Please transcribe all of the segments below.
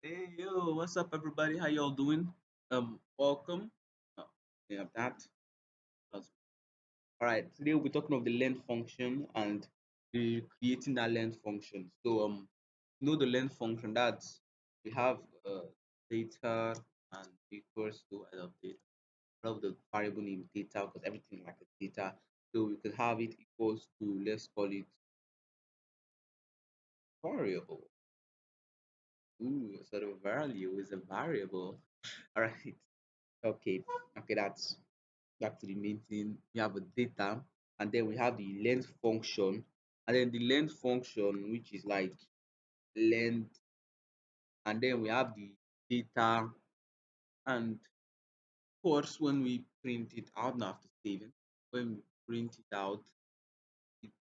Hey yo, what's up everybody? How y'all doing? Welcome. Oh, yeah, that's all right. Today we'll be talking of the length function and creating that length function. The length function that's we have data and equals to I love data. I love the variable name data because everything is like a data. So we could have it equals to let's call it variable. Ooh, sort of value is a variable. All right. Okay. Okay, that's back to the main thing. We have a data, and then we have the length function, and then the length function, which is like length, and then we have the data, and of course, when we print it out, now have to save it. When we print it out, it,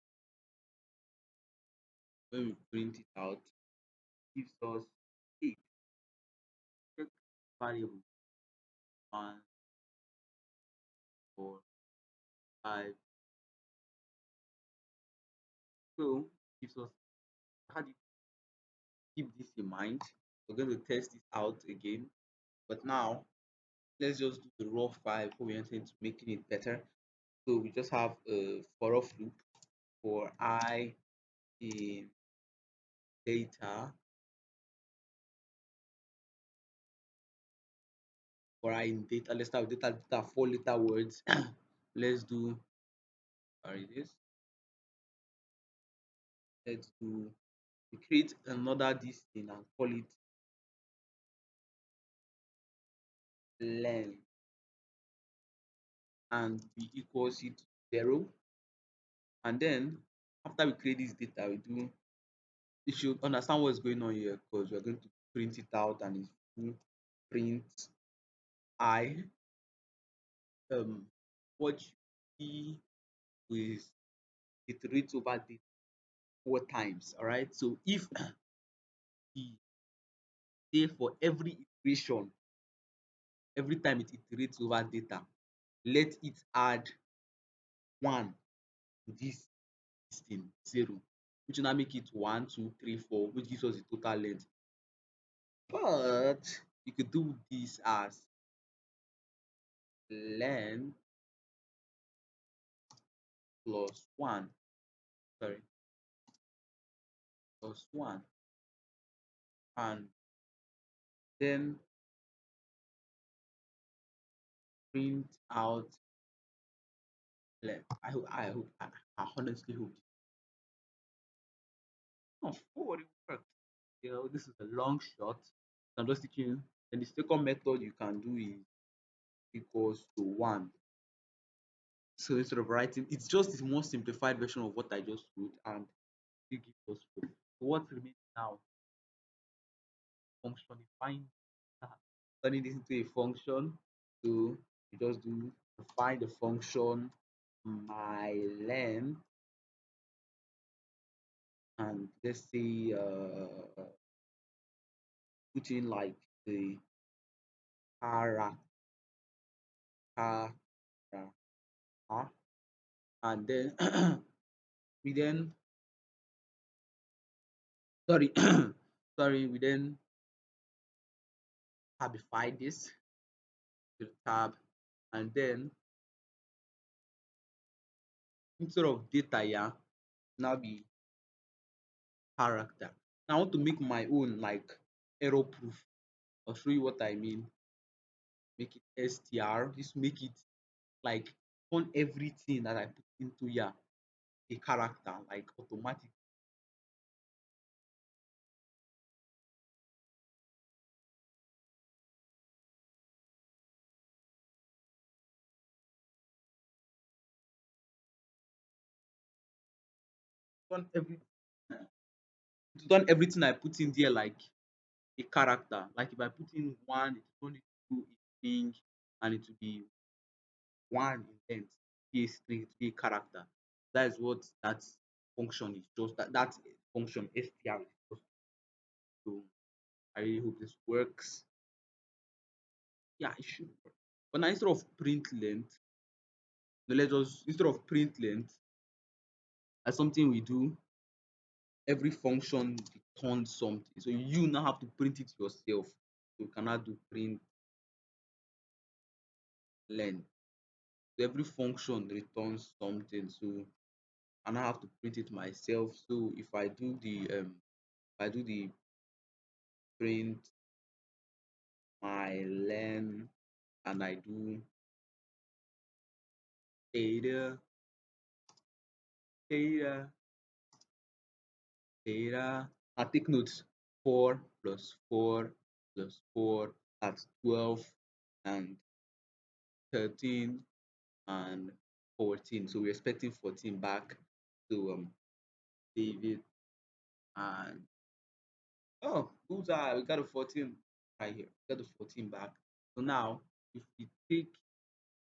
when we print it out, it gives us eight variables: one, four, five. So gives us how do you keep this in mind? We're going to test this out again, but now let's just do the raw file before we enter into making it better. So we just have a for off loop for I in data, for I in data. Let's start with data 4 letter words. let's do sorry this. Let's do we create another this thing and call it length and we equals it to 0. And then after we create this data, we do you should understand what's going on here because we're going to print it out and it's print I what you see is iterate over the 4 times. All right. So if the say for every iteration, every time it iterates over data, let it add one to this thing 0, which will now make it 1, 2, 3, 4, which gives us the total length. But you could do this as length plus 1, sorry, plus 1, and then print out length. I honestly hope forward it worked. This is a long shot. I'm just teaching you. And the second method you can do is equals to 1. So instead of writing, it's just this more simplified version of what I just wrote and it gives us 4. So what remains now? Functionifying that. Turning this into a function. So you just do find the function my length and let's say put in like the character and then we then sorry sorry we then tabify this to the tab and then instead of data yeah now be character. Now I want to make my own like error proof. I'll show you what I mean. Make it str, just make it like turn everything that I put into here a character like automatic. Turn every to turn everything I put in there like a character. Like if I put in one, it will turn it to a string and it will be one in length, be a string, be a character. That is what that function is. Just that function str is supposed to do. I really hope this works. Yeah, it should work. But now instead of print length, now let's just instead of print length, that's something we do. every function returns something. So you now have to print it yourself. So you cannot do print learn. So every function returns something. So and I have to print it myself. So if I do the print my learn and I do data data data, I take notes. 4 plus 4 plus 4, that's 12, and 13 and 14. So we're expecting 14 back to David. And oh, bullseye, we got a 14 right here. We got the 14 back. So now if we take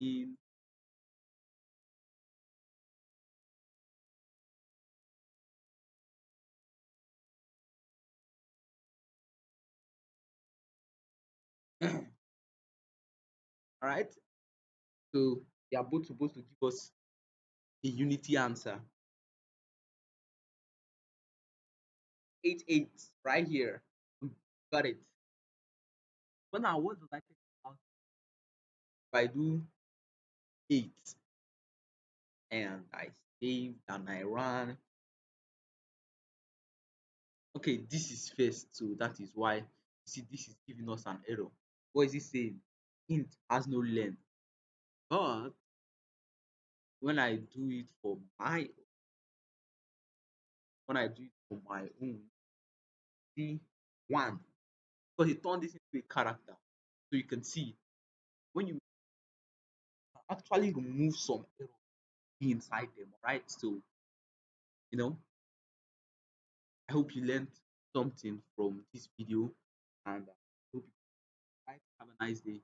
in all right, so they are both supposed to give us a unity answer. 8 8 right here. We got it. But now what does I take out if I do 8 and I save and I run? Okay, this is first, so that is why you see this is giving us an error. What is it saying? Int has no length. But when I do it for my when I do it for my own, see one, because it turned this into a character. So you can see when you actually remove some error inside them, right? So you know, I hope you learned something from this video, and hope you guys have a nice day.